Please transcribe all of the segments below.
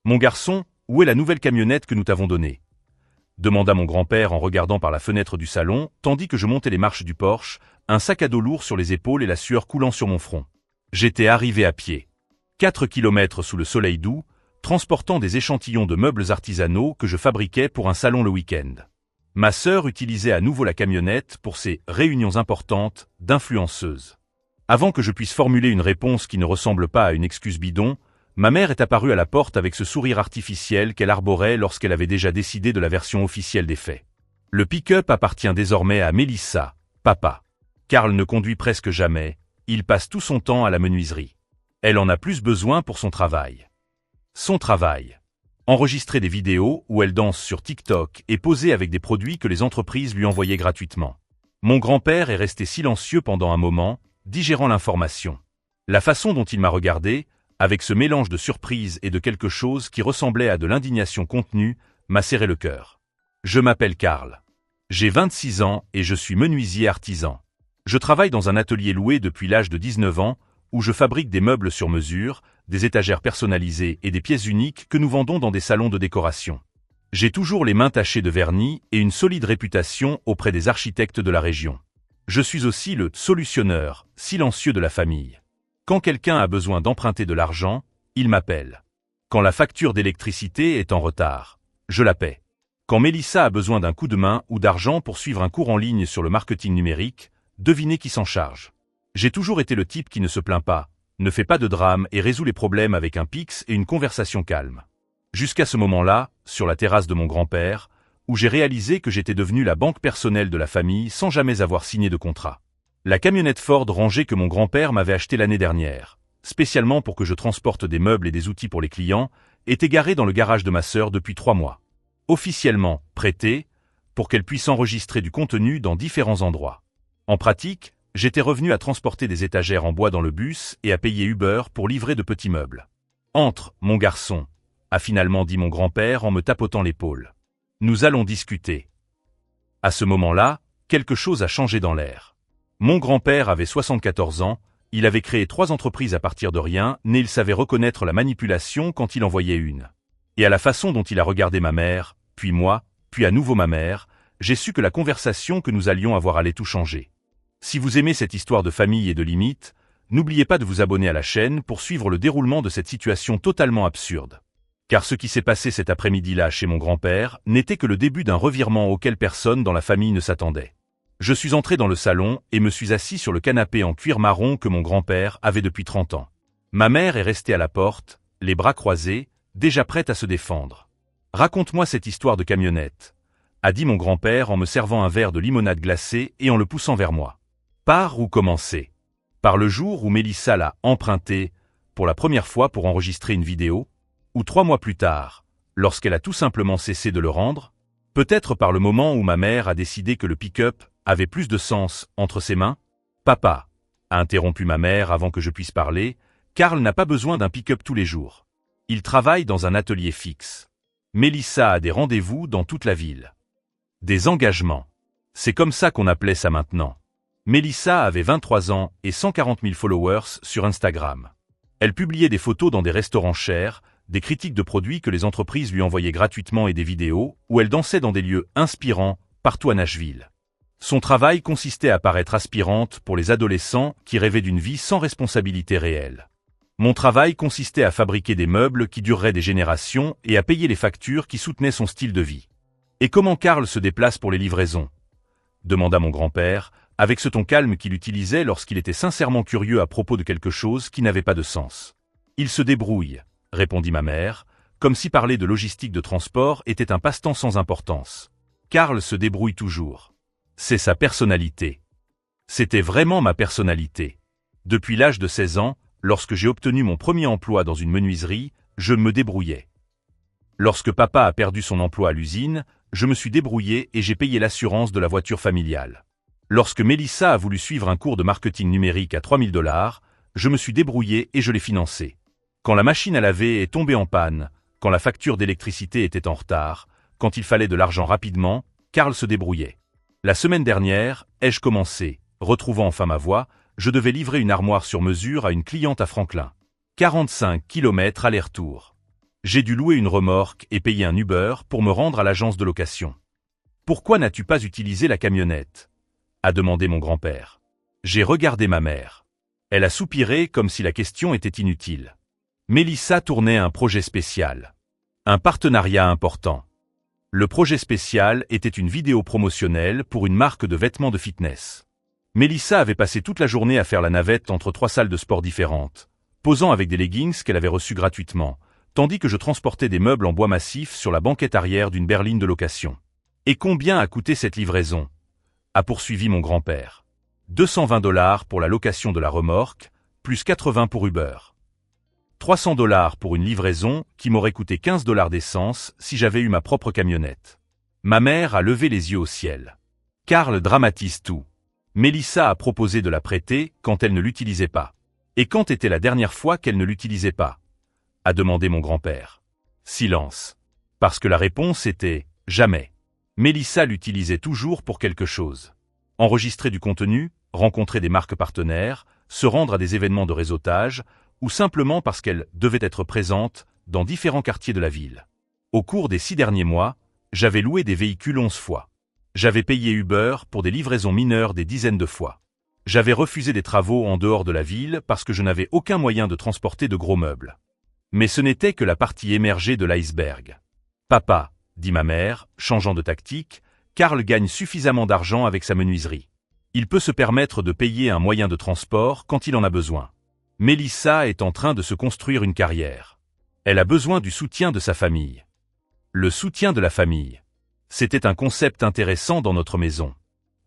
Mon garçon, où est la nouvelle camionnette que nous t'avons donnée? Demanda mon grand-père en regardant par la fenêtre du salon, tandis que je montais les marches du Porsche, un sac à dos lourd sur les épaules et la sueur coulant sur mon front. J'étais arrivé à pied. 4 kilomètres sous le soleil doux, transportant des échantillons de meubles artisanaux que je fabriquais pour un salon le week-end. Ma sœur utilisait à nouveau la camionnette pour ses réunions importantes d'influenceuses. Avant que je puisse formuler une réponse qui ne ressemble pas à une excuse bidon, ma mère est apparue à la porte avec ce sourire artificiel qu'elle arborait lorsqu'elle avait déjà décidé de la version officielle des faits. Le pick-up appartient désormais à Mélissa, papa. Karl ne conduit presque jamais, il passe tout son temps à la menuiserie. Elle en a plus besoin pour son travail. Son travail. Enregistrer des vidéos où elle danse sur TikTok et poser avec des produits que les entreprises lui envoyaient gratuitement. Mon grand-père est resté silencieux pendant un moment, digérant l'information. La façon dont il m'a regardé, avec ce mélange de surprise et de quelque chose qui ressemblait à de l'indignation contenue, m'a serré le cœur. Je m'appelle Karl. J'ai 26 ans et je suis menuisier artisan. Je travaille dans un atelier loué depuis l'âge de 19 ans, où je fabrique des meubles sur mesure, des étagères personnalisées et des pièces uniques que nous vendons dans des salons de décoration. J'ai toujours les mains tachées de vernis et une solide réputation auprès des architectes de la région. Je suis aussi le solutionneur, silencieux de la famille. Quand quelqu'un a besoin d'emprunter de l'argent, il m'appelle. Quand la facture d'électricité est en retard, je la paie. Quand Mélissa a besoin d'un coup de main ou d'argent pour suivre un cours en ligne sur le marketing numérique, devinez qui s'en charge. J'ai toujours été le type qui ne se plaint pas, ne fait pas de drame et résout les problèmes avec un pix et une conversation calme. Jusqu'à ce moment-là, sur la terrasse de mon grand-père, où j'ai réalisé que j'étais devenu la banque personnelle de la famille sans jamais avoir signé de contrat. La camionnette Ford rangée que mon grand-père m'avait achetée l'année dernière, spécialement pour que je transporte des meubles et des outils pour les clients, était garée dans le garage de ma sœur depuis 3 mois. Officiellement prêtée, pour qu'elle puisse enregistrer du contenu dans différents endroits. En pratique, j'étais revenu à transporter des étagères en bois dans le bus et à payer Uber pour livrer de petits meubles. « Entre, mon garçon », a finalement dit mon grand-père en me tapotant l'épaule. « Nous allons discuter. » À ce moment-là, quelque chose a changé dans l'air. Mon grand-père avait 74 ans, il avait créé 3 entreprises à partir de rien, mais il savait reconnaître la manipulation quand il en voyait une. Et à la façon dont il a regardé ma mère, puis moi, puis à nouveau ma mère, j'ai su que la conversation que nous allions avoir allait tout changer. Si vous aimez cette histoire de famille et de limites, n'oubliez pas de vous abonner à la chaîne pour suivre le déroulement de cette situation totalement absurde. Car ce qui s'est passé cet après-midi-là chez mon grand-père n'était que le début d'un revirement auquel personne dans la famille ne s'attendait. Je suis entré dans le salon et me suis assis sur le canapé en cuir marron que mon grand-père avait depuis 30 ans. Ma mère est restée à la porte, les bras croisés, déjà prête à se défendre. « Raconte-moi cette histoire de camionnette », a dit mon grand-père en me servant un verre de limonade glacée et en le poussant vers moi. Par où commencer? Par le jour où Mélissa l'a emprunté pour la première fois pour enregistrer une vidéo? Ou 3 mois plus tard, lorsqu'elle a tout simplement cessé de le rendre? Peut-être par le moment où ma mère a décidé que le pick-up avait plus de sens entre ses mains? Papa, a interrompu ma mère avant que je puisse parler, Karl n'a pas besoin d'un pick-up tous les jours. Il travaille dans un atelier fixe. Mélissa a des rendez-vous dans toute la ville. Des engagements. C'est comme ça qu'on appelait ça maintenant. Mélissa avait 23 ans et 140 000 followers sur Instagram. Elle publiait des photos dans des restaurants chers, des critiques de produits que les entreprises lui envoyaient gratuitement et des vidéos où elle dansait dans des lieux inspirants partout à Nashville. Son travail consistait à paraître aspirante pour les adolescents qui rêvaient d'une vie sans responsabilité réelle. Mon travail consistait à fabriquer des meubles qui dureraient des générations et à payer les factures qui soutenaient son style de vie. Et comment Karl se déplace pour les livraisons? Demanda mon grand-père, avec ce ton calme qu'il utilisait lorsqu'il était sincèrement curieux à propos de quelque chose qui n'avait pas de sens. Il se débrouille, répondit ma mère, comme si parler de logistique de transport était un passe-temps sans importance. Karl se débrouille toujours. C'est sa personnalité. C'était vraiment ma personnalité. Depuis l'âge de 16 ans, lorsque j'ai obtenu mon premier emploi dans une menuiserie, je me débrouillais. Lorsque papa a perdu son emploi à l'usine, je me suis débrouillé et j'ai payé l'assurance de la voiture familiale. Lorsque Mélissa a voulu suivre un cours de marketing numérique à 3 000 $, je me suis débrouillé et je l'ai financé. Quand la machine à laver est tombée en panne, quand la facture d'électricité était en retard, quand il fallait de l'argent rapidement, Karl se débrouillait. La semaine dernière, ai-je commencé, retrouvant enfin ma voix, je devais livrer une armoire sur mesure à une cliente à Franklin. 45 km aller-retour. J'ai dû louer une remorque et payer un Uber pour me rendre à l'agence de location. Pourquoi n'as-tu pas utilisé la camionnette? A demandé mon grand-père. J'ai regardé ma mère. Elle a soupiré comme si la question était inutile. Mélissa tournait un projet spécial. Un partenariat important. Le projet spécial était une vidéo promotionnelle pour une marque de vêtements de fitness. Mélissa avait passé toute la journée à faire la navette entre 3 salles de sport différentes, posant avec des leggings qu'elle avait reçus gratuitement, tandis que je transportais des meubles en bois massif sur la banquette arrière d'une berline de location. Et combien a coûté cette livraison? A poursuivi mon grand-père. 220 $ pour la location de la remorque, plus 80 pour Uber. 300 $ pour une livraison qui m'aurait coûté 15 $ d'essence si j'avais eu ma propre camionnette. Ma mère a levé les yeux au ciel. Karl dramatise tout. Mélissa a proposé de la prêter quand elle ne l'utilisait pas. Et quand était la dernière fois qu'elle ne l'utilisait pas? A demandé mon grand-père. Silence. Parce que la réponse était « jamais ». Mélissa l'utilisait toujours pour quelque chose. Enregistrer du contenu, rencontrer des marques partenaires, se rendre à des événements de réseautage, ou simplement parce qu'elle devait être présente dans différents quartiers de la ville. Au cours des 6 derniers mois, j'avais loué des véhicules 11 fois. J'avais payé Uber pour des livraisons mineures des dizaines de fois. J'avais refusé des travaux en dehors de la ville parce que je n'avais aucun moyen de transporter de gros meubles. Mais ce n'était que la partie émergée de l'iceberg. Papa, dit ma mère, changeant de tactique, Karl gagne suffisamment d'argent avec sa menuiserie. Il peut se permettre de payer un moyen de transport quand il en a besoin. Mélissa est en train de se construire une carrière. Elle a besoin du soutien de sa famille. Le soutien de la famille. C'était un concept intéressant dans notre maison.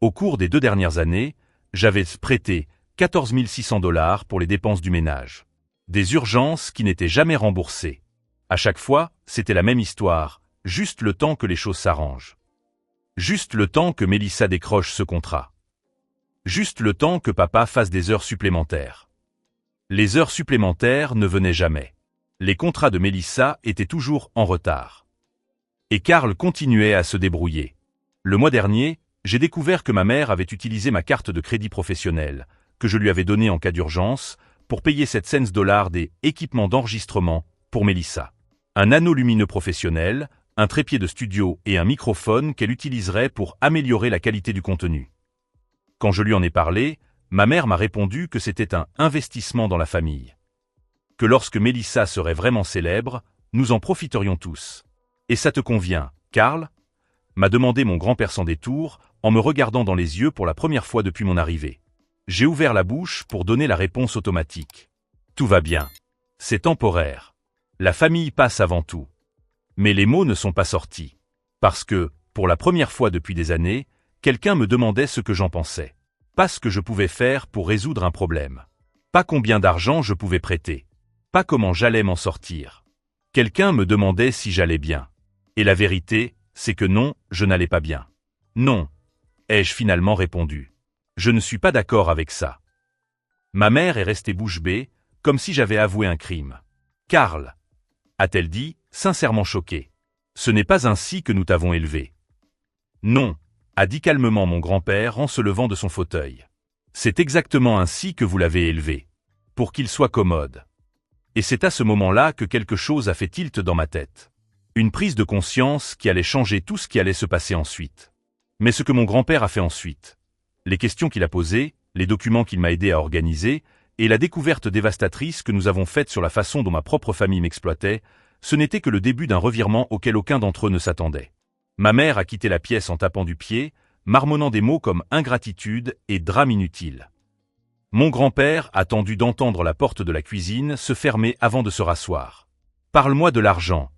Au cours des 2 dernières années, j'avais prêté 14 600 $ pour les dépenses du ménage. Des urgences qui n'étaient jamais remboursées. À chaque fois, c'était la même histoire. Juste le temps que les choses s'arrangent. Juste le temps que Mélissa décroche ce contrat. Juste le temps que papa fasse des heures supplémentaires. Les heures supplémentaires ne venaient jamais. Les contrats de Mélissa étaient toujours en retard. Et Karl continuait à se débrouiller. Le mois dernier, j'ai découvert que ma mère avait utilisé ma carte de crédit professionnelle, que je lui avais donnée en cas d'urgence, pour payer 700 $ des équipements d'enregistrement pour Mélissa. Un anneau lumineux professionnel, un trépied de studio et un microphone qu'elle utiliserait pour améliorer la qualité du contenu. Quand je lui en ai parlé, ma mère m'a répondu que c'était un investissement dans la famille. Que lorsque Mélissa serait vraiment célèbre, nous en profiterions tous. Et ça te convient, Karl? M'a demandé mon grand-père sans détour, en me regardant dans les yeux pour la première fois depuis mon arrivée. J'ai ouvert la bouche pour donner la réponse automatique. Tout va bien. C'est temporaire. La famille passe avant tout. Mais les mots ne sont pas sortis. Parce que, pour la première fois depuis des années, quelqu'un me demandait ce que j'en pensais. Pas ce que je pouvais faire pour résoudre un problème. Pas combien d'argent je pouvais prêter. Pas comment j'allais m'en sortir. Quelqu'un me demandait si j'allais bien. Et la vérité, c'est que non, je n'allais pas bien. Non, ai-je finalement répondu. Je ne suis pas d'accord avec ça. Ma mère est restée bouche bée, comme si j'avais avoué un crime. Karl, a-t-elle dit, sincèrement choquée. Ce n'est pas ainsi que nous t'avons élevé. Non, a dit calmement mon grand-père en se levant de son fauteuil. C'est exactement ainsi que vous l'avez élevé. Pour qu'il soit commode. Et c'est à ce moment-là que quelque chose a fait tilt dans ma tête. Une prise de conscience qui allait changer tout ce qui allait se passer ensuite. Mais ce que mon grand-père a fait ensuite, les questions qu'il a posées, les documents qu'il m'a aidé à organiser, et la découverte dévastatrice que nous avons faite sur la façon dont ma propre famille m'exploitait, ce n'était que le début d'un revirement auquel aucun d'entre eux ne s'attendait. Ma mère a quitté la pièce en tapant du pied, marmonnant des mots comme ingratitude et drame inutile. Mon grand-père a attendu d'entendre la porte de la cuisine se fermer avant de se rasseoir. « Parle-moi de l'argent »,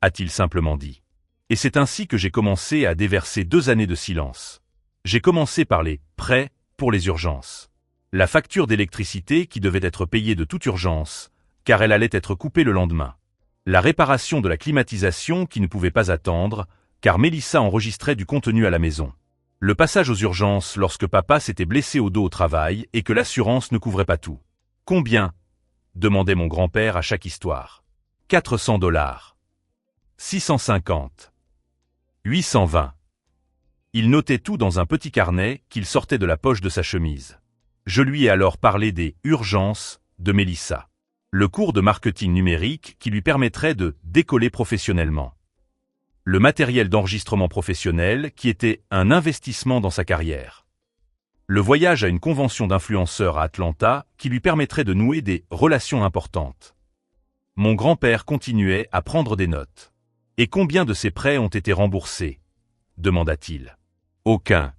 a-t-il simplement dit. Et c'est ainsi que j'ai commencé à déverser 2 années de silence. J'ai commencé par les prêts pour les urgences. La facture d'électricité qui devait être payée de toute urgence, car elle allait être coupée le lendemain. La réparation de la climatisation qui ne pouvait pas attendre, car Mélissa enregistrait du contenu à la maison. Le passage aux urgences lorsque papa s'était blessé au dos au travail et que l'assurance ne couvrait pas tout. Combien? Demandait mon grand-père à chaque histoire. 400 $. 650. 820. Il notait tout dans un petit carnet qu'il sortait de la poche de sa chemise. Je lui ai alors parlé des urgences de Mélissa. Le cours de marketing numérique qui lui permettrait de décoller professionnellement. Le matériel d'enregistrement professionnel qui était un investissement dans sa carrière. Le voyage à une convention d'influenceurs à Atlanta qui lui permettrait de nouer des relations importantes. Mon grand-père continuait à prendre des notes. « Et combien de ces prêts ont été remboursés ?» demanda-t-il. « Aucun. »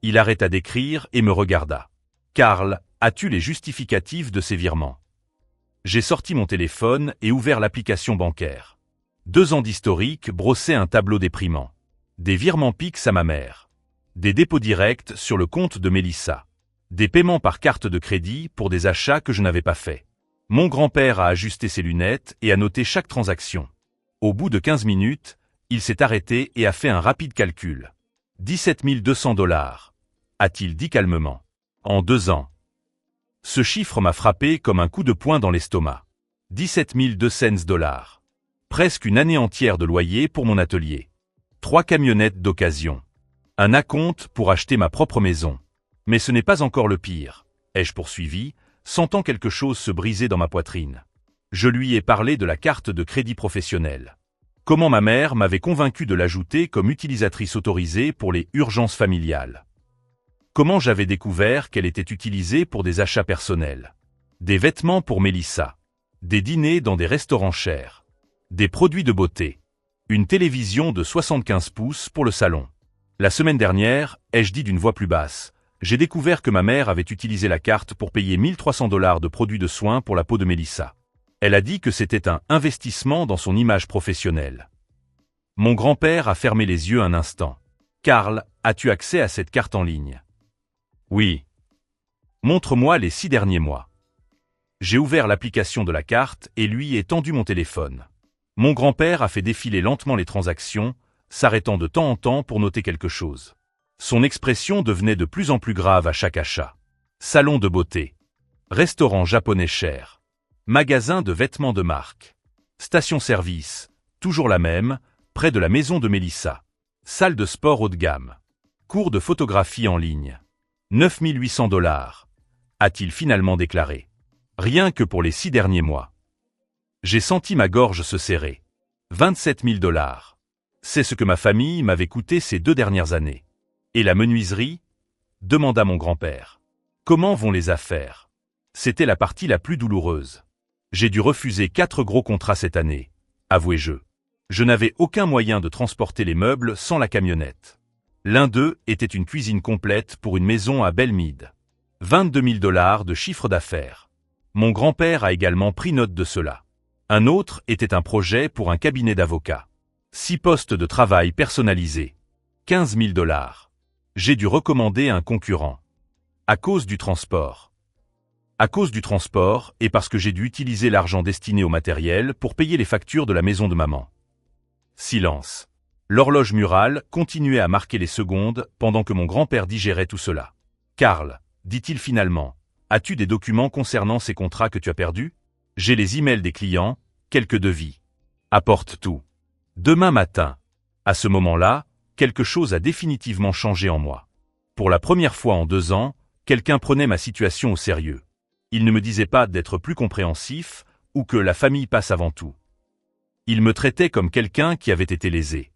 Il arrêta d'écrire et me regarda. « Karl, as-tu les justificatifs de ces virements ?» J'ai sorti mon téléphone et ouvert l'application bancaire. 2 ans d'historique brossaient un tableau déprimant. Des virements Pix à ma mère. Des dépôts directs sur le compte de Mélissa. Des paiements par carte de crédit pour des achats que je n'avais pas faits. Mon grand-père a ajusté ses lunettes et a noté chaque transaction. Au bout de 15 minutes, il s'est arrêté et a fait un rapide calcul. 17 200 $, a-t-il dit calmement. En 2 ans. Ce chiffre m'a frappé comme un coup de poing dans l'estomac. 17 200 $. Presque une année entière de loyer pour mon atelier. 3 camionnettes d'occasion. Un acompte pour acheter ma propre maison. Mais ce n'est pas encore le pire, ai-je poursuivi, sentant quelque chose se briser dans ma poitrine. Je lui ai parlé de la carte de crédit professionnelle. Comment ma mère m'avait convaincu de l'ajouter comme utilisatrice autorisée pour les urgences familiales. Comment j'avais découvert qu'elle était utilisée pour des achats personnels. Des vêtements pour Mélissa. Des dîners dans des restaurants chers. Des produits de beauté. Une télévision de 75 pouces pour le salon. La semaine dernière, ai-je dit d'une voix plus basse, j'ai découvert que ma mère avait utilisé la carte pour payer 1 300 $ de produits de soins pour la peau de Mélissa. Elle a dit que c'était un investissement dans son image professionnelle. Mon grand-père a fermé les yeux un instant. « Karl, as-tu accès à cette carte en ligne ?»« Oui. »« Montre-moi les 6 derniers mois. » J'ai ouvert l'application de la carte et lui ai tendu mon téléphone. Mon grand-père a fait défiler lentement les transactions, s'arrêtant de temps en temps pour noter quelque chose. Son expression devenait de plus en plus grave à chaque achat. Salon de beauté. Restaurant japonais cher. Magasin de vêtements de marque. Station-service, toujours la même, près de la maison de Mélissa. Salle de sport haut de gamme. Cours de photographie en ligne. 9 800 $, a-t-il finalement déclaré. Rien que pour les 6 derniers mois. J'ai senti ma gorge se serrer. 27 000 $. C'est ce que ma famille m'avait coûté ces 2 dernières années. Et la menuiserie ? Demanda mon grand-père. Comment vont les affaires ? C'était la partie la plus douloureuse. J'ai dû refuser 4 gros contrats cette année, avouai-je. Je n'avais aucun moyen de transporter les meubles sans la camionnette. L'un d'eux était une cuisine complète pour une maison à Belmead. 22 000 $ de chiffre d'affaires. Mon grand-père a également pris note de cela. Un autre était un projet pour un cabinet d'avocats. 6 postes de travail personnalisés. 15 000 $. J'ai dû recommander un concurrent. À cause du transport. À cause du transport et parce que j'ai dû utiliser l'argent destiné au matériel pour payer les factures de la maison de maman. Silence. L'horloge murale continuait à marquer les secondes pendant que mon grand-père digérait tout cela. « Karl, dit-il finalement, as-tu des documents concernant ces contrats que tu as perdus ? J'ai les emails des clients, quelques devis. Apporte tout. Demain matin. » À ce moment-là, quelque chose a définitivement changé en moi. Pour la première fois en 2 ans, quelqu'un prenait ma situation au sérieux. Il ne me disait pas d'être plus compréhensif ou que la famille passe avant tout. Il me traitait comme quelqu'un qui avait été lésé.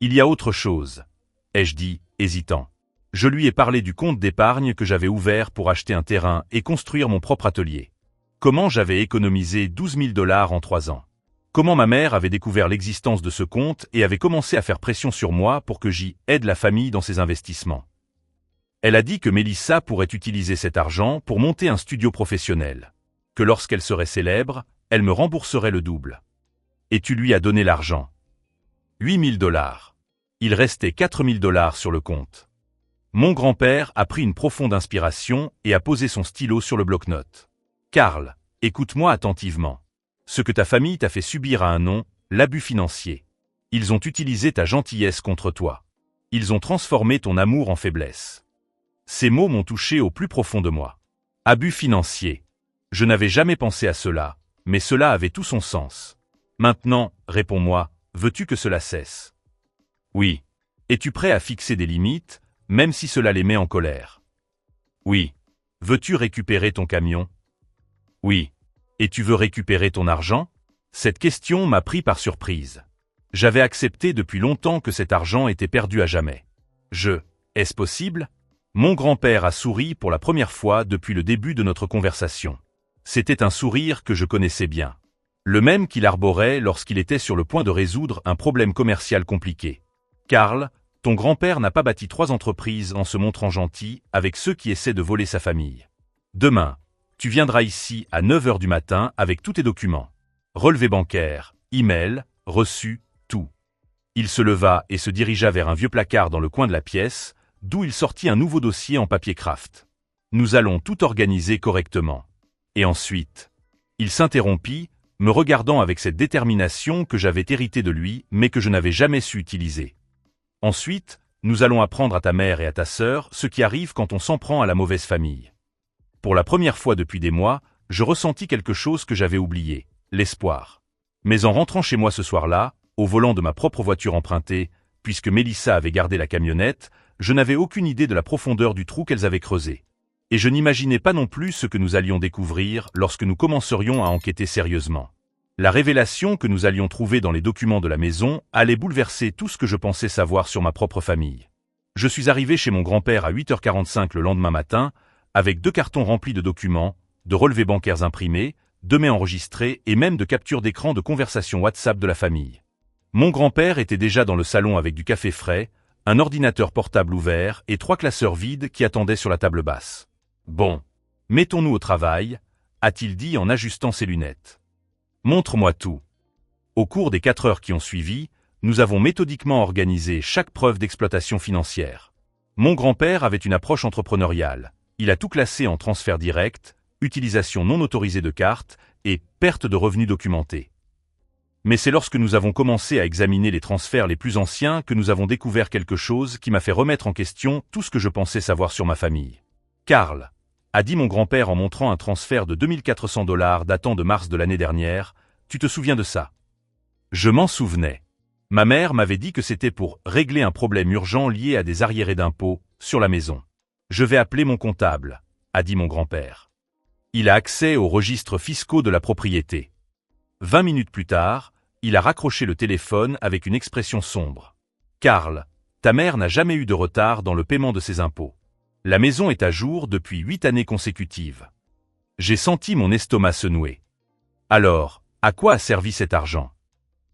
Il y a autre chose, ai-je dit, hésitant. Je lui ai parlé du compte d'épargne que j'avais ouvert pour acheter un terrain et construire mon propre atelier. Comment j'avais économisé 12 000 $ en 3 ans. Comment ma mère avait découvert l'existence de ce compte et avait commencé à faire pression sur moi pour que j'y aide la famille dans ses investissements. Elle a dit que Mélissa pourrait utiliser cet argent pour monter un studio professionnel. Que lorsqu'elle serait célèbre, elle me rembourserait le double. Et tu lui as donné l'argent. 8 000 $. Il restait 4 000 $ sur le compte. Mon grand-père a pris une profonde inspiration et a posé son stylo sur le bloc-notes. Karl, écoute-moi attentivement. Ce que ta famille t'a fait subir a un nom, l'abus financier. Ils ont utilisé ta gentillesse contre toi. Ils ont transformé ton amour en faiblesse. Ces mots m'ont touché au plus profond de moi. Abus financier. Je n'avais jamais pensé à cela, mais cela avait tout son sens. Maintenant, réponds-moi, veux-tu que cela cesse ? Oui. Es-tu prêt à fixer des limites, même si cela les met en colère ? Oui. Veux-tu récupérer ton camion ? Oui. Et tu veux récupérer ton argent? Cette question m'a pris par surprise. J'avais accepté depuis longtemps que cet argent était perdu à jamais. Est-ce possible? Mon grand-père a souri pour la première fois depuis le début de notre conversation. C'était un sourire que je connaissais bien. Le même qu'il arborait lorsqu'il était sur le point de résoudre un problème commercial compliqué. Karl, ton grand-père n'a pas bâti 3 entreprises en se montrant gentil avec ceux qui essaient de voler sa famille. Demain, tu viendras ici à 9 h du matin avec tous tes documents. Relevé bancaire, email, reçu, tout. Il se leva et se dirigea vers un vieux placard dans le coin de la pièce, d'où il sortit un nouveau dossier en papier craft. Nous allons tout organiser correctement. Et ensuite, il s'interrompit, me regardant avec cette détermination que j'avais héritée de lui, mais que je n'avais jamais su utiliser. Ensuite, nous allons apprendre à ta mère et à ta sœur ce qui arrive quand on s'en prend à la mauvaise famille. Pour la première fois depuis des mois, je ressentis quelque chose que j'avais oublié, l'espoir. Mais en rentrant chez moi ce soir-là, au volant de ma propre voiture empruntée, puisque Mélissa avait gardé la camionnette, je n'avais aucune idée de la profondeur du trou qu'elles avaient creusé. Et je n'imaginais pas non plus ce que nous allions découvrir lorsque nous commencerions à enquêter sérieusement. La révélation que nous allions trouver dans les documents de la maison allait bouleverser tout ce que je pensais savoir sur ma propre famille. Je suis arrivé chez mon grand-père à 8h45 le lendemain matin, avec 2 cartons remplis de documents, de relevés bancaires imprimés, de mails enregistrés et même de captures d'écran de conversations WhatsApp de la famille. Mon grand-père était déjà dans le salon avec du café frais, un ordinateur portable ouvert et 3 classeurs vides qui attendaient sur la table basse. « Bon, mettons-nous au travail », a-t-il dit en ajustant ses lunettes. « Montre-moi tout. » Au cours des 4 heures qui ont suivi, nous avons méthodiquement organisé chaque preuve d'exploitation financière. Mon grand-père avait une approche entrepreneuriale. Il a tout classé en transfert direct, utilisation non autorisée de cartes et perte de revenus documentée. Mais c'est lorsque nous avons commencé à examiner les transferts les plus anciens que nous avons découvert quelque chose qui m'a fait remettre en question tout ce que je pensais savoir sur ma famille. « Karl », a dit mon grand-père en montrant un transfert de 2400 $ datant de mars de l'année dernière, « tu te souviens de ça ?» Je m'en souvenais. Ma mère m'avait dit que c'était pour régler un problème urgent lié à des arriérés d'impôts sur la maison. « Je vais appeler mon comptable », a dit mon grand-père. Il a accès aux registres fiscaux de la propriété. 20 minutes plus tard, il a raccroché le téléphone avec une expression sombre. « Karl, ta mère n'a jamais eu de retard dans le paiement de ses impôts. La maison est à jour depuis 8 années consécutives. » J'ai senti mon estomac se nouer. Alors, à quoi a servi cet argent?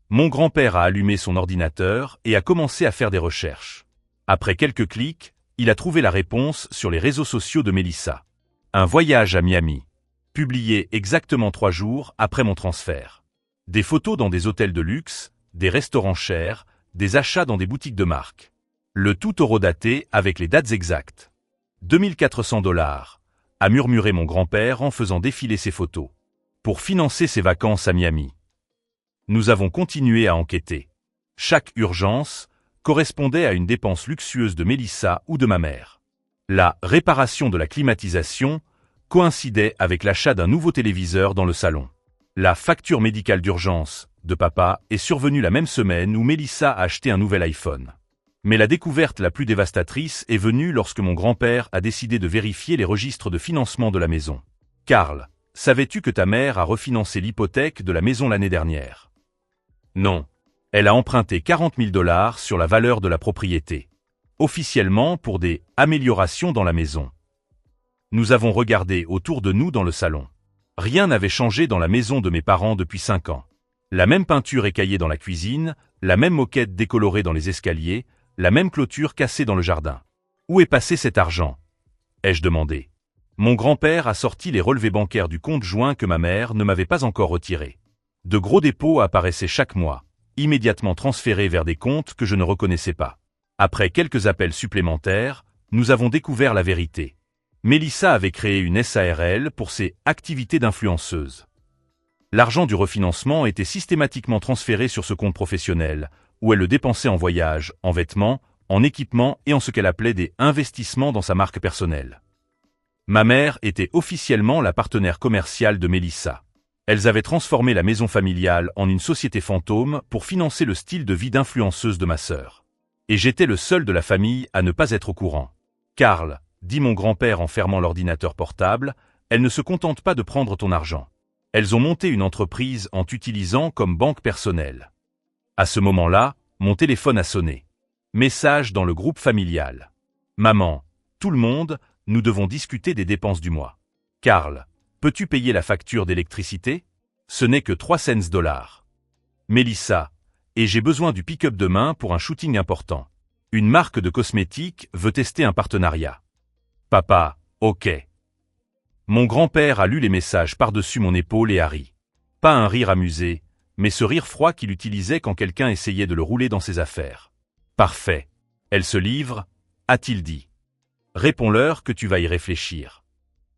Mon grand-père a allumé son ordinateur et a commencé à faire des recherches. Après quelques clics, il a trouvé la réponse sur les réseaux sociaux de Mélissa. Un voyage à Miami. Publié exactement 3 jours après mon transfert. Des photos dans des hôtels de luxe, des restaurants chers, des achats dans des boutiques de marque. Le tout horodaté avec les dates exactes. 2400 $, a murmuré mon grand-père en faisant défiler ses photos. Pour financer ses vacances à Miami. Nous avons continué à enquêter. Chaque urgence correspondait à une dépense luxueuse de Mélissa ou de ma mère. La réparation de la climatisation coïncidait avec l'achat d'un nouveau téléviseur dans le salon. La facture médicale d'urgence de papa est survenue la même semaine où Mélissa a acheté un nouvel iPhone. Mais la découverte la plus dévastatrice est venue lorsque mon grand-père a décidé de vérifier les registres de financement de la maison. « Karl, savais-tu que ta mère a refinancé l'hypothèque de la maison l'année dernière? » Non. Elle a emprunté 40 000 $ sur la valeur de la propriété. Officiellement pour des améliorations dans la maison. Nous avons regardé autour de nous dans le salon. Rien n'avait changé dans la maison de mes parents depuis 5 ans. La même peinture écaillée dans la cuisine, la même moquette décolorée dans les escaliers, la même clôture cassée dans le jardin. Où est passé cet argent? Ai-je demandé. Mon grand-père a sorti les relevés bancaires du compte joint que ma mère ne m'avait pas encore retiré. De gros dépôts apparaissaient chaque mois, immédiatement transférés vers des comptes que je ne reconnaissais pas. Après quelques appels supplémentaires, nous avons découvert la vérité. Mélissa avait créé une SARL pour ses activités d'influenceuse. L'argent du refinancement était systématiquement transféré sur ce compte professionnel, où elle le dépensait en voyages, en vêtements, en équipements et en ce qu'elle appelait des investissements dans sa marque personnelle. Ma mère était officiellement la partenaire commerciale de Mélissa. Elles avaient transformé la maison familiale en une société fantôme pour financer le style de vie d'influenceuse de ma sœur. Et j'étais le seul de la famille à ne pas être au courant. « Karl, dit mon grand-père en fermant l'ordinateur portable, elle ne se contente pas de prendre ton argent. Elles ont monté une entreprise en t'utilisant comme banque personnelle. À ce moment-là, mon téléphone a sonné. Message dans le groupe familial. Maman, tout le monde, nous devons discuter des dépenses du mois. Karl, peux-tu payer la facture d'électricité? Ce n'est que 3 cents. Mélissa, et j'ai besoin du pick-up demain pour un shooting important. Une marque de cosmétiques veut tester un partenariat. Papa, ok. Mon grand-père a lu les messages par-dessus mon épaule et a ri. Pas un rire amusé, mais ce rire froid qu'il utilisait quand quelqu'un essayait de le rouler dans ses affaires. Parfait. Elle se livre, a-t-il dit. Réponds-leur que tu vas y réfléchir.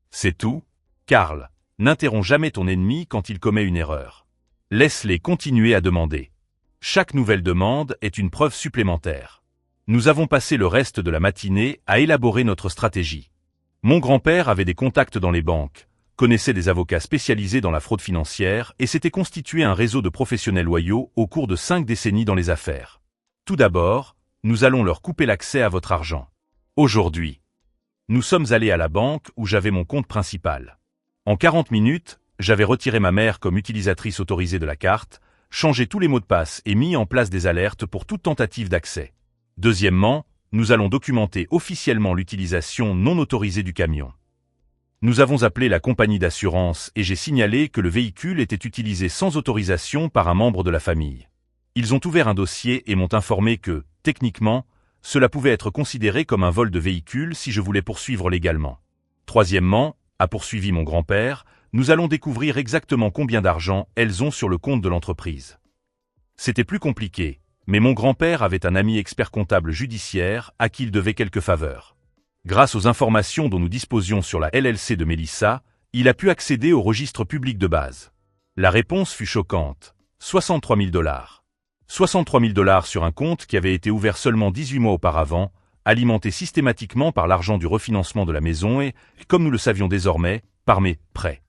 C'est tout? Karl, n'interromps jamais ton ennemi quand il commet une erreur. Laisse-les continuer à demander. Chaque nouvelle demande est une preuve supplémentaire. Nous avons passé le reste de la matinée à élaborer notre stratégie. Mon grand-père avait des contacts dans les banques, connaissait des avocats spécialisés dans la fraude financière et s'était constitué un réseau de professionnels loyaux au cours de 5 décennies dans les affaires. Tout d'abord, nous allons leur couper l'accès à votre argent. Aujourd'hui, nous sommes allés à la banque où j'avais mon compte principal. En 40 minutes, j'avais retiré ma mère comme utilisatrice autorisée de la carte, changé tous les mots de passe et mis en place des alertes pour toute tentative d'accès. Deuxièmement, nous allons documenter officiellement l'utilisation non autorisée du camion. Nous avons appelé la compagnie d'assurance et j'ai signalé que le véhicule était utilisé sans autorisation par un membre de la famille. Ils ont ouvert un dossier et m'ont informé que, techniquement, cela pouvait être considéré comme un vol de véhicule si je voulais poursuivre légalement. Troisièmement, a poursuivi mon grand-père, nous allons découvrir exactement combien d'argent elles ont sur le compte de l'entreprise. C'était plus compliqué, mais mon grand-père avait un ami expert comptable judiciaire à qui il devait quelques faveurs. Grâce aux informations dont nous disposions sur la LLC de Mélissa, il a pu accéder au registre public de base. La réponse fut choquante. 63 000 $. 63 000 $ sur un compte qui avait été ouvert seulement 18 mois auparavant, alimenté systématiquement par l'argent du refinancement de la maison et, comme nous le savions désormais, par mes prêts.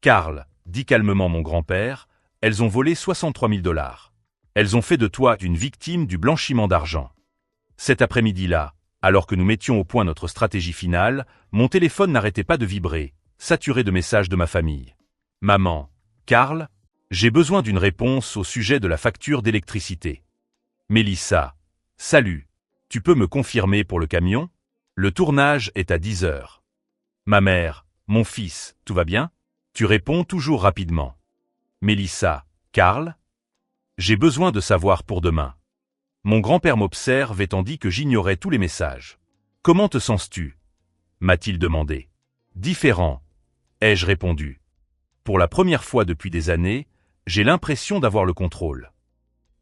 Karl, dit calmement mon grand-père, elles ont volé 63 000 $. Elles ont fait de toi une victime du blanchiment d'argent. Cet après-midi-là, alors que nous mettions au point notre stratégie finale, mon téléphone n'arrêtait pas de vibrer, saturé de messages de ma famille. Maman, Karl, j'ai besoin d'une réponse au sujet de la facture d'électricité. Mélissa, salut, tu peux me confirmer pour le camion? Le tournage est à 10 heures. Ma mère, mon fils, tout va bien? Tu réponds toujours rapidement. Mélissa, Karl? J'ai besoin de savoir pour demain. Mon grand-père m'observe et tandis que j'ignorais tous les messages. Comment te sens-tu? M'a-t-il demandé. Différent, ai-je répondu. Pour la première fois depuis des années, j'ai l'impression d'avoir le contrôle.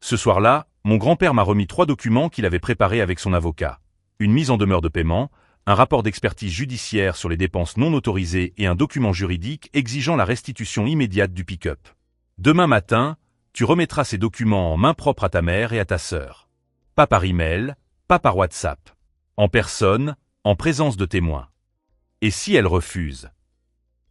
Ce soir-là, mon grand-père m'a remis 3 documents qu'il avait préparés avec son avocat. Une mise en demeure de paiement, un rapport d'expertise judiciaire sur les dépenses non autorisées et un document juridique exigeant la restitution immédiate du pick-up. Demain matin, tu remettras ces documents en main propre à ta mère et à ta sœur. Pas par email, pas par WhatsApp. En personne, en présence de témoins. Et si elles refusent?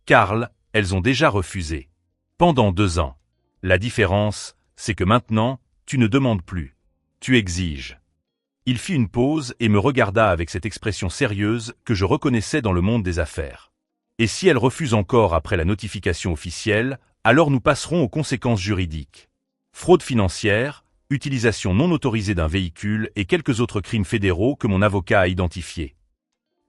Karl, elles ont déjà refusé. Pendant 2 ans. La différence, c'est que maintenant, tu ne demandes plus. Tu exiges. Il fit une pause et me regarda avec cette expression sérieuse que je reconnaissais dans le monde des affaires. Et si elles refusent encore après la notification officielle, alors nous passerons aux conséquences juridiques. Fraude financière, utilisation non autorisée d'un véhicule et quelques autres crimes fédéraux que mon avocat a identifiés.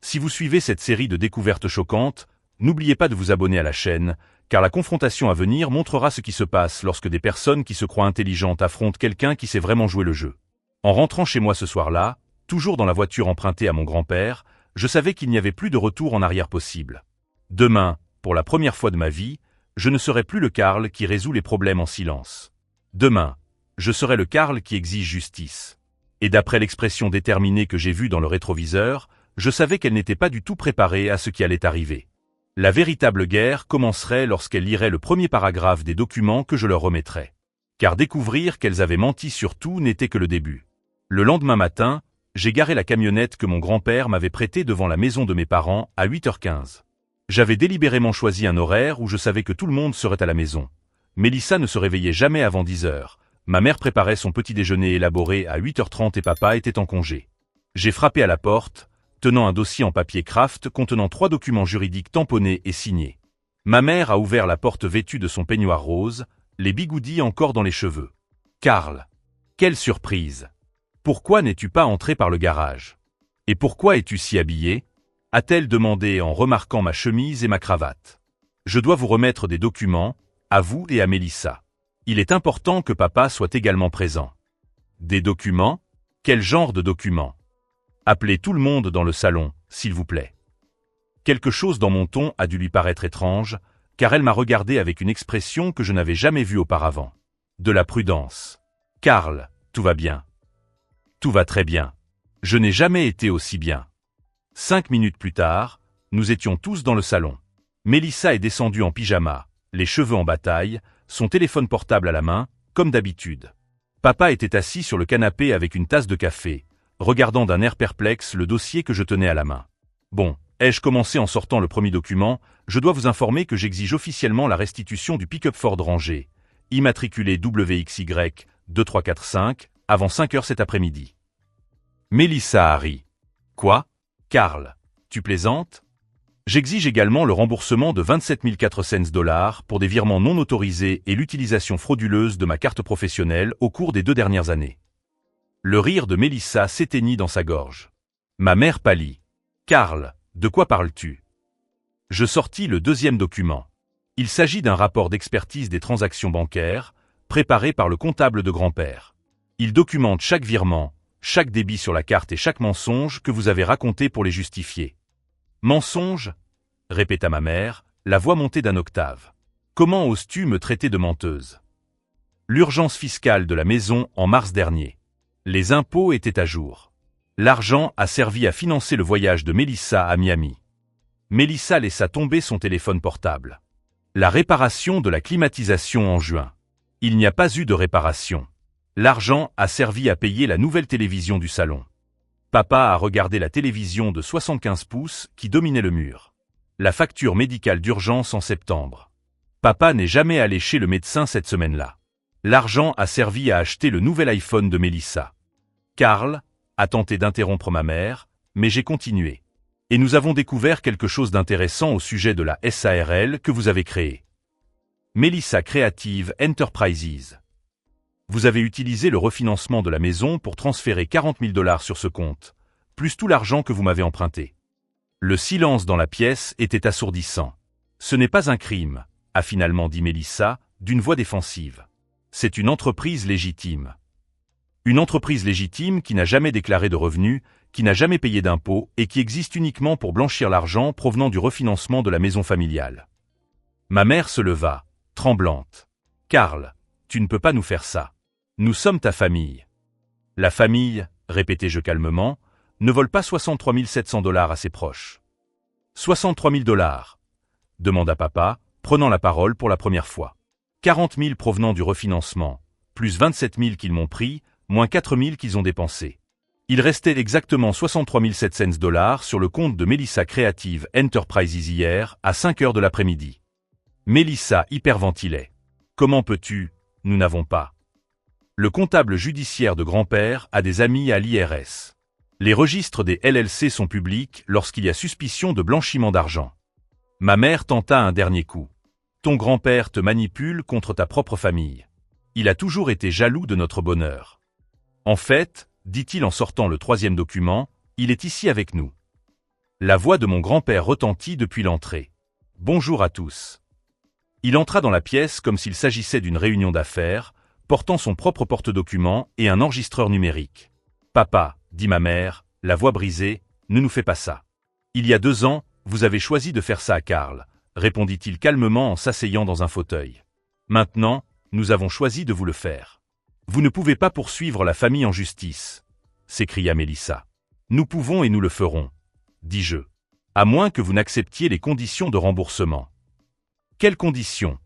Si vous suivez cette série de découvertes choquantes, n'oubliez pas de vous abonner à la chaîne, car la confrontation à venir montrera ce qui se passe lorsque des personnes qui se croient intelligentes affrontent quelqu'un qui sait vraiment jouer le jeu. En rentrant chez moi ce soir-là, toujours dans la voiture empruntée à mon grand-père, je savais qu'il n'y avait plus de retour en arrière possible. Demain, pour la première fois de ma vie, je ne serai plus le Karl qui résout les problèmes en silence. Demain, je serai le Karl qui exige justice. Et d'après l'expression déterminée que j'ai vue dans le rétroviseur, je savais qu'elle n'était pas du tout préparée à ce qui allait arriver. La véritable guerre commencerait lorsqu'elles liraient le premier paragraphe des documents que je leur remettrais. Car découvrir qu'elles avaient menti sur tout n'était que le début. Le lendemain matin, j'ai garé la camionnette que mon grand-père m'avait prêtée devant la maison de mes parents à 8h15. J'avais délibérément choisi un horaire où je savais que tout le monde serait à la maison. Mélissa ne se réveillait jamais avant 10h. Ma mère préparait son petit déjeuner élaboré à 8h30 et papa était en congé. J'ai frappé à la porte, tenant un dossier en papier craft contenant 3 documents juridiques tamponnés et signés. Ma mère a ouvert la porte vêtue de son peignoir rose, les bigoudis encore dans les cheveux. Karl, quelle surprise! Pourquoi n'es-tu pas entré par le garage? Et pourquoi es-tu si habillé? A-t-elle demandé en remarquant ma chemise et ma cravate. Je dois vous remettre des documents, à vous et à Mélissa. Il est important que papa soit également présent. Des documents? Quel genre de documents? Appelez tout le monde dans le salon, s'il vous plaît. Quelque chose dans mon ton a dû lui paraître étrange, car elle m'a regardé avec une expression que je n'avais jamais vue auparavant. De la prudence. Karl, tout va bien. Tout va très bien. Je n'ai jamais été aussi bien. 5 minutes plus tard, nous étions tous dans le salon. Mélissa est descendue en pyjama, les cheveux en bataille, son téléphone portable à la main, comme d'habitude. Papa était assis sur le canapé avec une tasse de café, regardant d'un air perplexe le dossier que je tenais à la main. Bon, ai-je commencé en sortant le premier document, je dois vous informer que j'exige officiellement la restitution du pick-up Ford rangé, immatriculé WXY 2345, avant 5 heures cet après-midi. Mélissa a ri. Quoi? Karl, tu plaisantes? J'exige également le remboursement de 27 400 $ pour des virements non autorisés et l'utilisation frauduleuse de ma carte professionnelle au cours des 2 dernières années. Le rire de Mélissa s'éteignit dans sa gorge. Ma mère pâlit. Karl, de quoi parles-tu? Je sortis le deuxième document. Il s'agit d'un rapport d'expertise des transactions bancaires, préparé par le comptable de grand-père. Il documente chaque virement, chaque débit sur la carte et chaque mensonge que vous avez raconté pour les justifier. Mensonge? Répéta ma mère, la voix montée d'un octave. Comment oses-tu me traiter de menteuse? L'urgence fiscale de la maison en mars dernier. Les impôts étaient à jour. L'argent a servi à financer le voyage de Mélissa à Miami. Mélissa laissa tomber son téléphone portable. La réparation de la climatisation en juin. Il n'y a pas eu de réparation. L'argent a servi à payer la nouvelle télévision du salon. Papa a regardé la télévision de 75 pouces qui dominait le mur. La facture médicale d'urgence en septembre. Papa n'est jamais allé chez le médecin cette semaine-là. L'argent a servi à acheter le nouvel iPhone de Mélissa. Karl a tenté d'interrompre ma mère, mais j'ai continué. Et nous avons découvert quelque chose d'intéressant au sujet de la SARL que vous avez créée. Mélissa Creative Enterprises. Vous avez utilisé le refinancement de la maison pour transférer 40 000 $ sur ce compte, plus tout l'argent que vous m'avez emprunté. Le silence dans la pièce était assourdissant. Ce n'est pas un crime, a finalement dit Mélissa, d'une voix défensive. C'est une entreprise légitime. Une entreprise légitime qui n'a jamais déclaré de revenus, qui n'a jamais payé d'impôts et qui existe uniquement pour blanchir l'argent provenant du refinancement de la maison familiale. Ma mère se leva, tremblante. Karl, tu ne peux pas nous faire ça. Nous sommes ta famille. La famille, répétai-je calmement, ne vole pas 63 700 $ à ses proches. 63 000 $, demanda papa, prenant la parole pour la première fois. 40 000 provenant du refinancement, plus 27 000 qu'ils m'ont pris, moins 4 000 qu'ils ont dépensés. Il restait exactement 63 700 $ sur le compte de Mélissa Creative Enterprises hier, à 5 heures de l'après-midi. Mélissa hyperventilait. Comment peux-tu? Nous n'avons pas. Le comptable judiciaire de grand-père a des amis à l'IRS. Les registres des LLC sont publics lorsqu'il y a suspicion de blanchiment d'argent. Ma mère tenta un dernier coup. Ton grand-père te manipule contre ta propre famille. Il a toujours été jaloux de notre bonheur. En fait, dit-il en sortant le troisième document, il est ici avec nous. La voix de mon grand-père retentit depuis l'entrée. Bonjour à tous. Il entra dans la pièce comme s'il s'agissait d'une réunion d'affaires, portant son propre porte-document et un enregistreur numérique. Papa, dit ma mère, la voix brisée, ne nous fais pas ça. Il y a 2 ans, vous avez choisi de faire ça à Karl, répondit-il calmement en s'asseyant dans un fauteuil. Maintenant, nous avons choisi de vous le faire. Vous ne pouvez pas poursuivre la famille en justice, s'écria Mélissa. Nous pouvons et nous le ferons, dis-je. À moins que vous n'acceptiez les conditions de remboursement. Quelles conditions?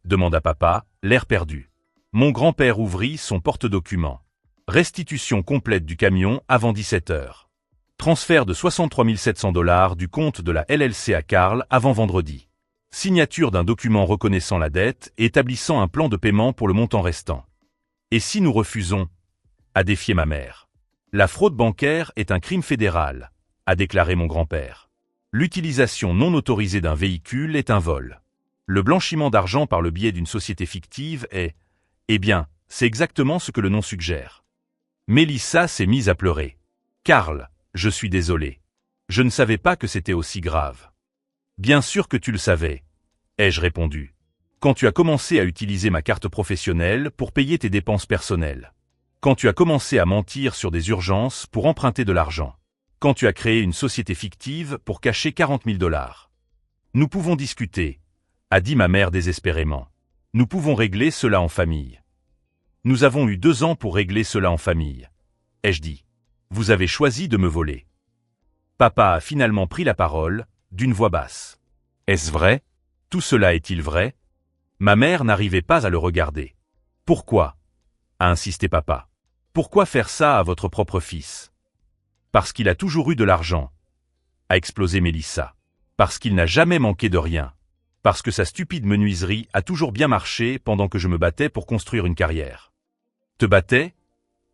Demanda papa, l'air perdu. Mon grand-père ouvrit son porte-document. Restitution complète du camion avant 17 heures. Transfert de 63 700 $ du compte de la LLC à Karl avant vendredi. Signature d'un document reconnaissant la dette et établissant un plan de paiement pour le montant restant. Et si nous refusons? A défié ma mère. La fraude bancaire est un crime fédéral, a déclaré mon grand-père. L'utilisation non autorisée d'un véhicule est un vol. Le blanchiment d'argent par le biais d'une société fictive est… Eh bien, c'est exactement ce que le nom suggère. Mélissa s'est mise à pleurer. Karl, je suis désolé. Je ne savais pas que c'était aussi grave. Bien sûr que tu le savais, ai-je répondu. Quand tu as commencé à utiliser ma carte professionnelle pour payer tes dépenses personnelles. Quand tu as commencé à mentir sur des urgences pour emprunter de l'argent. Quand tu as créé une société fictive pour cacher 40 000 $. Nous pouvons discuter, a dit ma mère désespérément. Nous pouvons régler cela en famille. Nous avons eu 2 ans pour régler cela en famille, ai-je dit. Vous avez choisi de me voler. Papa a finalement pris la parole, d'une voix basse. Est-ce vrai? Tout cela est-il vrai? Ma mère n'arrivait pas à le regarder. Pourquoi? A insisté papa. Pourquoi faire ça à votre propre fils? Parce qu'il a toujours eu de l'argent, a explosé Mélissa. Parce qu'il n'a jamais manqué de rien. Parce que sa stupide menuiserie a toujours bien marché pendant que je me battais pour construire une carrière. Te battais?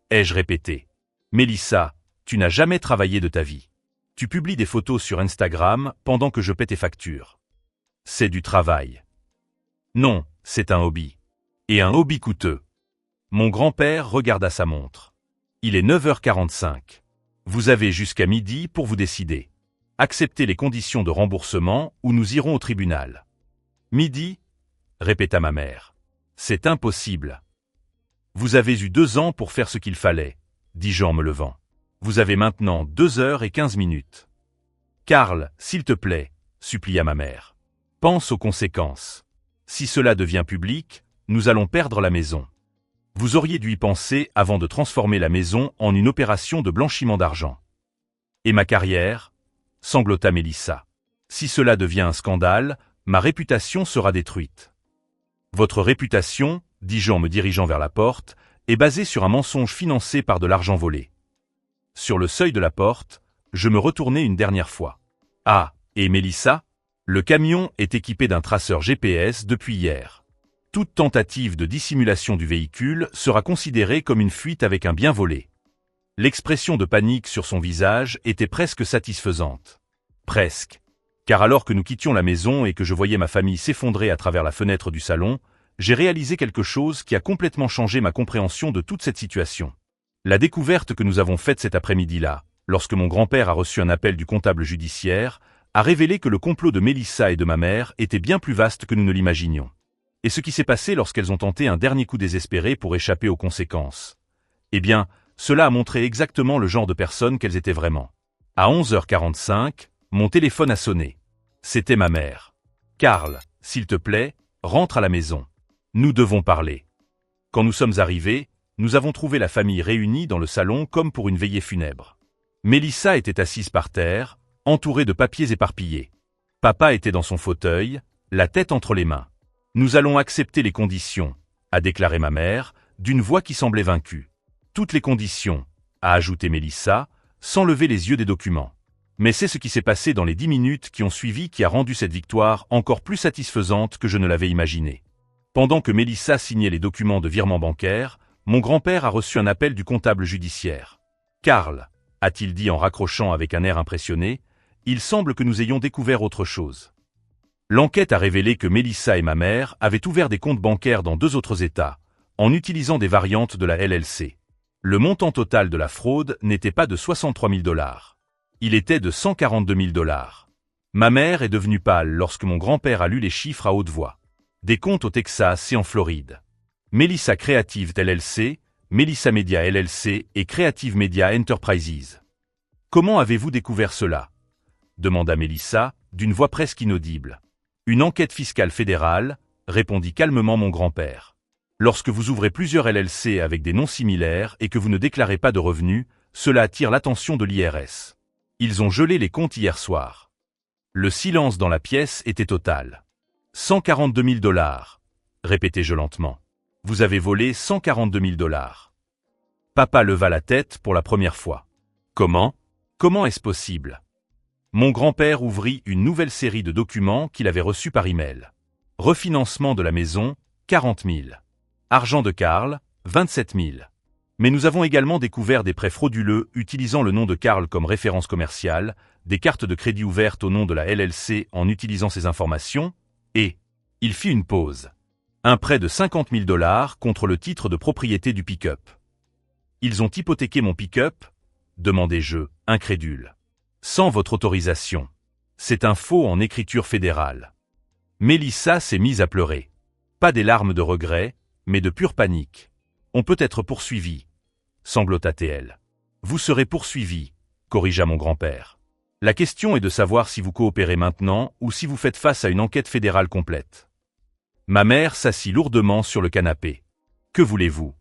Ai-je répété. Mélissa, tu n'as jamais travaillé de ta vie. Tu publies des photos sur Instagram pendant que je paie tes factures. C'est du travail. Non, c'est un hobby. Et un hobby coûteux. Mon grand-père regarda sa montre. Il est 9h45. Vous avez jusqu'à midi pour vous décider. Acceptez les conditions de remboursement ou nous irons au tribunal. Midi? Répéta ma mère. C'est impossible. Vous avez eu 2 ans pour faire ce qu'il fallait, dis-je en me levant. Vous avez maintenant 2h15. Karl, s'il te plaît, supplia ma mère. Pense aux conséquences. Si cela devient public, nous allons perdre la maison. Vous auriez dû y penser avant de transformer la maison en une opération de blanchiment d'argent. Et ma carrière? Sanglota Mélissa. Si cela devient un scandale, ma réputation sera détruite. Votre réputation, dis-je en me dirigeant vers la porte, est basée sur un mensonge financé par de l'argent volé. Sur le seuil de la porte, je me retournai une dernière fois. Ah, et Mélissa? Le camion est équipé d'un traceur GPS depuis hier. Toute tentative de dissimulation du véhicule sera considérée comme une fuite avec un bien volé. L'expression de panique sur son visage était presque satisfaisante. Presque. Car alors que nous quittions la maison et que je voyais ma famille s'effondrer à travers la fenêtre du salon, j'ai réalisé quelque chose qui a complètement changé ma compréhension de toute cette situation. La découverte que nous avons faite cet après-midi-là, lorsque mon grand-père a reçu un appel du comptable judiciaire, a révélé que le complot de Mélissa et de ma mère était bien plus vaste que nous ne l'imaginions. Et ce qui s'est passé lorsqu'elles ont tenté un dernier coup désespéré pour échapper aux conséquences. Eh bien, cela a montré exactement le genre de personnes qu'elles étaient vraiment. À 11h45, mon téléphone a sonné. C'était ma mère. Karl, s'il te plaît, rentre à la maison. Nous devons parler. Quand nous sommes arrivés, nous avons trouvé la famille réunie dans le salon comme pour une veillée funèbre. Mélissa était assise par terre, entourée de papiers éparpillés. Papa était dans son fauteuil, la tête entre les mains. Nous allons accepter les conditions, a déclaré ma mère, d'une voix qui semblait vaincue. Toutes les conditions, a ajouté Mélissa, sans lever les yeux des documents. Mais c'est ce qui s'est passé dans les 10 minutes qui ont suivi qui a rendu cette victoire encore plus satisfaisante que je ne l'avais imaginé. Pendant que Mélissa signait les documents de virement bancaire, mon grand-père a reçu un appel du comptable judiciaire. Karl, a-t-il dit en raccrochant avec un air impressionné, il semble que nous ayons découvert autre chose. L'enquête a révélé que Mélissa et ma mère avaient ouvert des comptes bancaires dans 2 autres États, en utilisant des variantes de la LLC. Le montant total de la fraude n'était pas de 63 000 $. Il était de 142 000 $. Ma mère est devenue pâle lorsque mon grand-père a lu les chiffres à haute voix. Des comptes au Texas et en Floride. Mélissa Creative LLC, Mélissa Media LLC et Creative Media Enterprises. Comment avez-vous découvert cela? Demanda Mélissa, d'une voix presque inaudible. Une enquête fiscale fédérale, répondit calmement mon grand-père. Lorsque vous ouvrez plusieurs LLC avec des noms similaires et que vous ne déclarez pas de revenus, cela attire l'attention de l'IRS. Ils ont gelé les comptes hier soir. Le silence dans la pièce était total. 142 000 $, répétai-je lentement. Vous avez volé 142 000 $. Papa leva la tête pour la première fois. Comment? Comment est-ce possible? Mon grand-père ouvrit une nouvelle série de documents qu'il avait reçus par email. Refinancement de la maison, 40 000. Argent de Karl, 27 000. Mais nous avons également découvert des prêts frauduleux utilisant le nom de Karl comme référence commerciale, des cartes de crédit ouvertes au nom de la LLC en utilisant ces informations, et Il fit une pause. Un prêt de 50 000 $ contre le titre de propriété du pick-up. Ils ont hypothéqué mon pick-up? Demandai-je, incrédule. Sans votre autorisation. C'est un faux en écriture fédérale. Mélissa s'est mise à pleurer. Pas des larmes de regret, mais de pure panique. On peut être poursuivi, sanglota-t-elle. Vous serez poursuivi, corrigea mon grand-père. La question est de savoir si vous coopérez maintenant ou si vous faites face à une enquête fédérale complète. Ma mère s'assit lourdement sur le canapé. Que voulez-vous?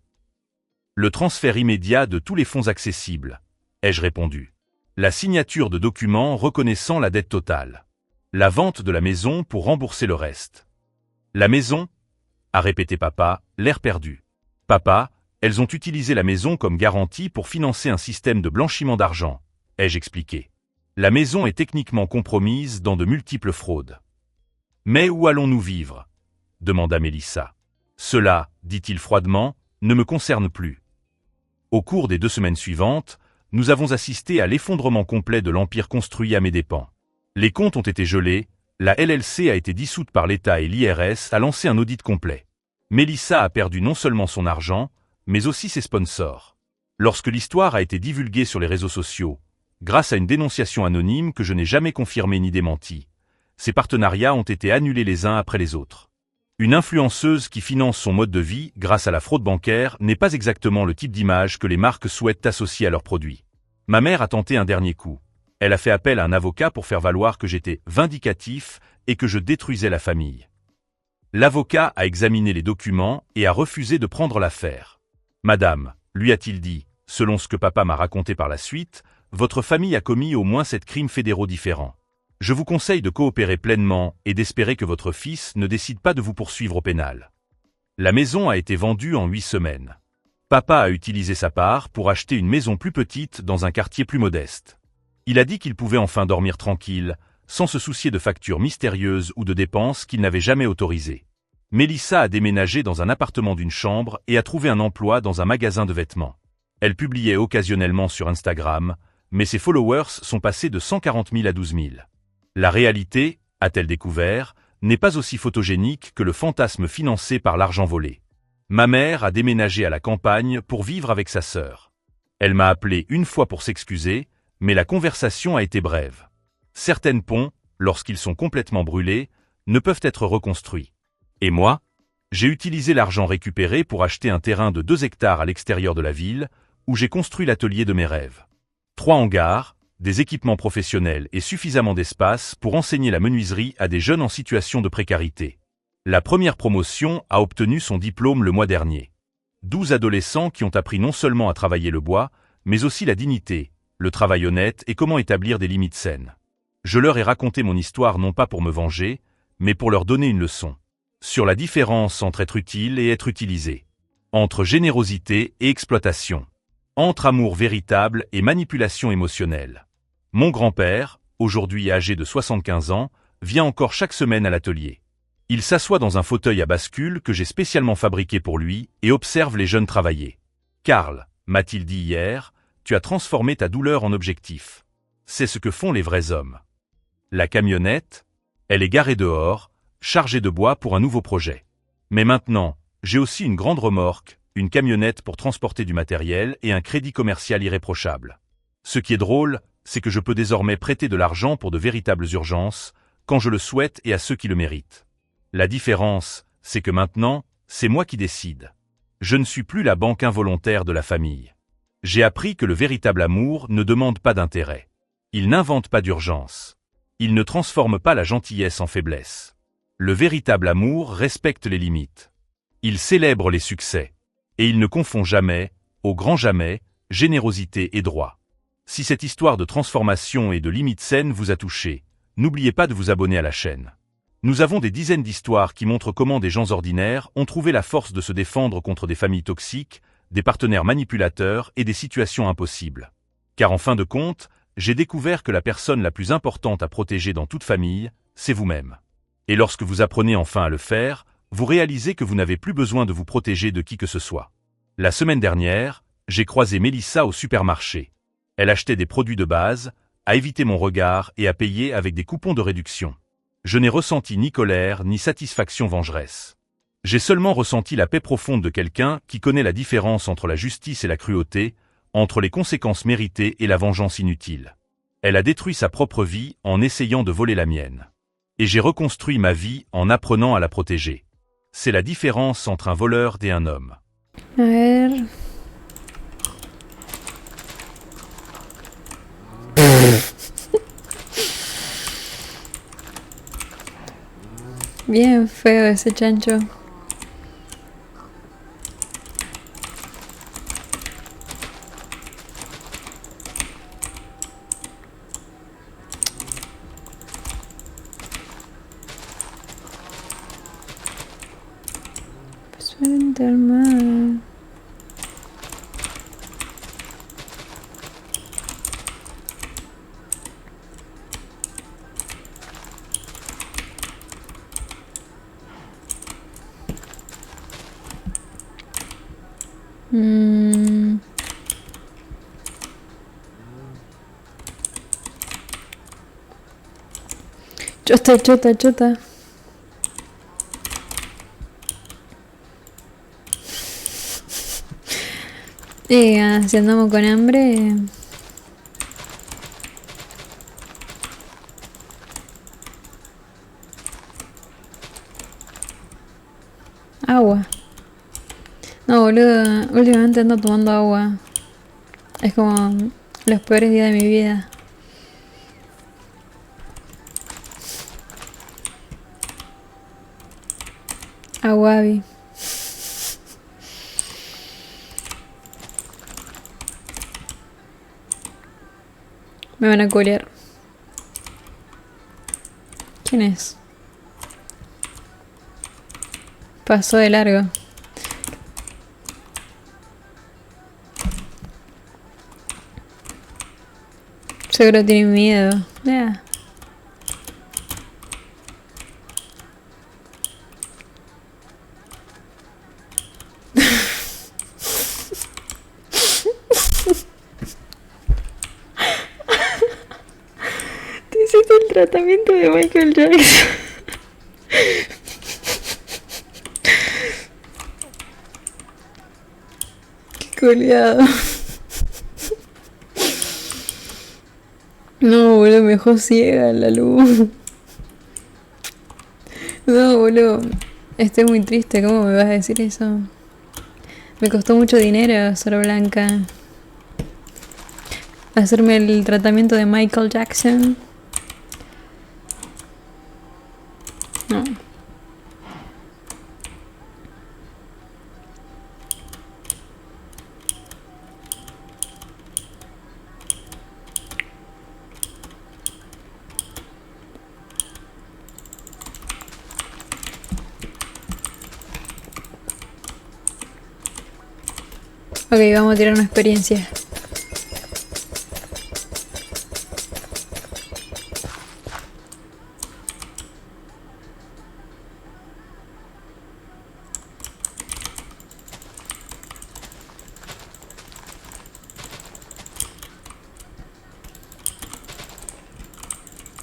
Le transfert immédiat de tous les fonds accessibles, ai-je répondu. La signature de documents reconnaissant la dette totale. La vente de la maison pour rembourser le reste. La maison? A répété papa, l'air perdu. Papa, elles ont utilisé la maison comme garantie pour financer un système de blanchiment d'argent, ai-je expliqué. La maison est techniquement compromise dans de multiples fraudes. Mais où allons-nous vivre? Demanda Mélissa. Cela, dit-il froidement, ne me concerne plus. Au cours des 2 semaines suivantes, nous avons assisté à l'effondrement complet de l'empire construit à mes dépens. Les comptes ont été gelés, la LLC a été dissoute par l'État et l'IRS a lancé un audit complet. Mélissa a perdu non seulement son argent, mais aussi ses sponsors. Lorsque l'histoire a été divulguée sur les réseaux sociaux, grâce à une dénonciation anonyme que je n'ai jamais confirmée ni démentie, ces partenariats ont été annulés les uns après les autres. Une influenceuse qui finance son mode de vie grâce à la fraude bancaire n'est pas exactement le type d'image que les marques souhaitent associer à leurs produits. Ma mère a tenté un dernier coup. Elle a fait appel à un avocat pour faire valoir que j'étais vindicatif et que je détruisais la famille. L'avocat a examiné les documents et a refusé de prendre l'affaire. Madame, lui a-t-il dit, selon ce que papa m'a raconté par la suite, votre famille a commis au moins 7 crimes fédéraux différents. Je vous conseille de coopérer pleinement et d'espérer que votre fils ne décide pas de vous poursuivre au pénal. La maison a été vendue en 8 semaines. Papa a utilisé sa part pour acheter une maison plus petite dans un quartier plus modeste. Il a dit qu'il pouvait enfin dormir tranquille, sans se soucier de factures mystérieuses ou de dépenses qu'il n'avait jamais autorisées. Mélissa a déménagé dans un appartement d'une chambre et a trouvé un emploi dans un magasin de vêtements. Elle publiait occasionnellement sur Instagram, mais ses followers sont passés de 140 000 à 12 000. La réalité, a-t-elle découvert, n'est pas aussi photogénique que le fantasme financé par l'argent volé. Ma mère a déménagé à la campagne pour vivre avec sa sœur. Elle m'a appelé une fois pour s'excuser, mais la conversation a été brève. Certains ponts, lorsqu'ils sont complètement brûlés, ne peuvent être reconstruits. Et moi? J'ai utilisé l'argent récupéré pour acheter un terrain de 2 hectares à l'extérieur de la ville, où j'ai construit l'atelier de mes rêves. 3 hangars, des équipements professionnels et suffisamment d'espace pour enseigner la menuiserie à des jeunes en situation de précarité. La première promotion a obtenu son diplôme le mois dernier. 12 adolescents qui ont appris non seulement à travailler le bois, mais aussi la dignité, le travail honnête et comment établir des limites saines. Je leur ai raconté mon histoire non pas pour me venger, mais pour leur donner une leçon. Sur la différence entre être utile et être utilisé. Entre générosité et exploitation. Entre amour véritable et manipulation émotionnelle. Mon grand-père, aujourd'hui âgé de 75 ans, vient encore chaque semaine à l'atelier. Il s'assoit dans un fauteuil à bascule que j'ai spécialement fabriqué pour lui et observe les jeunes travailler. Karl, m'a-t-il dit hier, tu as transformé ta douleur en objectif. C'est ce que font les vrais hommes. La camionnette, elle est garée dehors, chargée de bois pour un nouveau projet. Mais maintenant, j'ai aussi une grande remorque, une camionnette pour transporter du matériel et un crédit commercial irréprochable. Ce qui est drôle, c'est que je peux désormais prêter de l'argent pour de véritables urgences, quand je le souhaite et à ceux qui le méritent. La différence, c'est que maintenant, c'est moi qui décide. Je ne suis plus la banque involontaire de la famille. J'ai appris que le véritable amour ne demande pas d'intérêt. Il n'invente pas d'urgence. Il ne transforme pas la gentillesse en faiblesse. Le véritable amour respecte les limites. Il célèbre les succès. Et il ne confond jamais, au grand jamais, générosité et droit. Si cette histoire de transformation et de limites saines vous a touché, n'oubliez pas de vous abonner à la chaîne. Nous avons des dizaines d'histoires qui montrent comment des gens ordinaires ont trouvé la force de se défendre contre des familles toxiques, des partenaires manipulateurs et des situations impossibles. Car en fin de compte, j'ai découvert que la personne la plus importante à protéger dans toute famille, c'est vous-même. Et lorsque vous apprenez enfin à le faire, vous réalisez que vous n'avez plus besoin de vous protéger de qui que ce soit. La semaine dernière, j'ai croisé Mélissa au supermarché. Elle achetait des produits de base, a évité mon regard et a payé avec des coupons de réduction. Je n'ai ressenti ni colère ni satisfaction vengeresse. J'ai seulement ressenti la paix profonde de quelqu'un qui connaît la différence entre la justice et la cruauté, entre les conséquences méritées et la vengeance inutile. Elle a détruit sa propre vie en essayant de voler la mienne. Et j'ai reconstruit ma vie en apprenant à la protéger. C'est la différence entre un voleur et un homme. A ver. Bien feo ese chancho. Frente al mar. Chota, chota, chota. Si andamos con hambre. Agua. No, boludo. Últimamente ando tomando agua. Es como los peores días de mi vida. Aguavi. Me van a culiar. ¿Quién es? Pasó de largo. Seguro tiene miedo. Yeah. Te hiciste el tratamiento de Michael Jackson. Qué culiado. No, boludo, me dejó ciega la luz. No, boludo. Estoy muy triste, ¿cómo me vas a decir eso? Me costó mucho dinero, Sor Blanca. Hacerme el tratamiento de Michael Jackson. No. Ok, vamos a tirar una experiencia.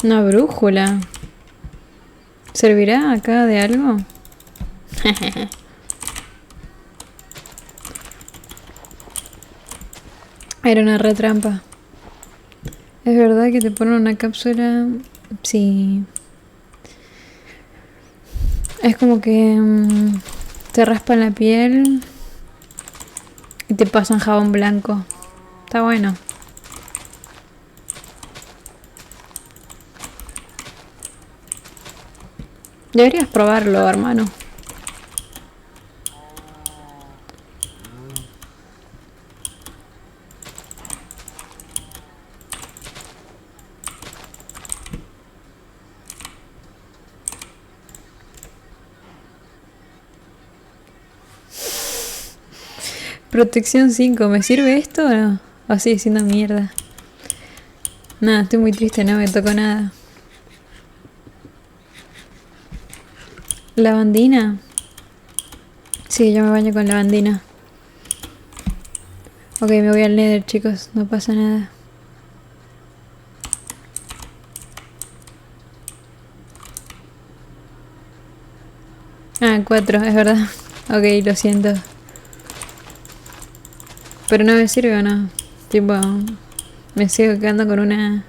Una brújula. ¿Servirá acá de algo? Era una retrampa. Es verdad que te ponen una cápsula. Sí. Es como que te raspan la piel y te pasan jabón blanco. Está bueno. Deberías probarlo, hermano. Protección 5, ¿me sirve esto o no? O sigue siendo mierda. Nada, estoy muy triste, no me tocó nada. ¿Lavandina? Sí, yo me baño con lavandina. Ok, me voy al Nether, chicos, no pasa nada. 4, es verdad. Ok, lo siento. Pero no me sirve o no. Tipo, me sigo quedando con una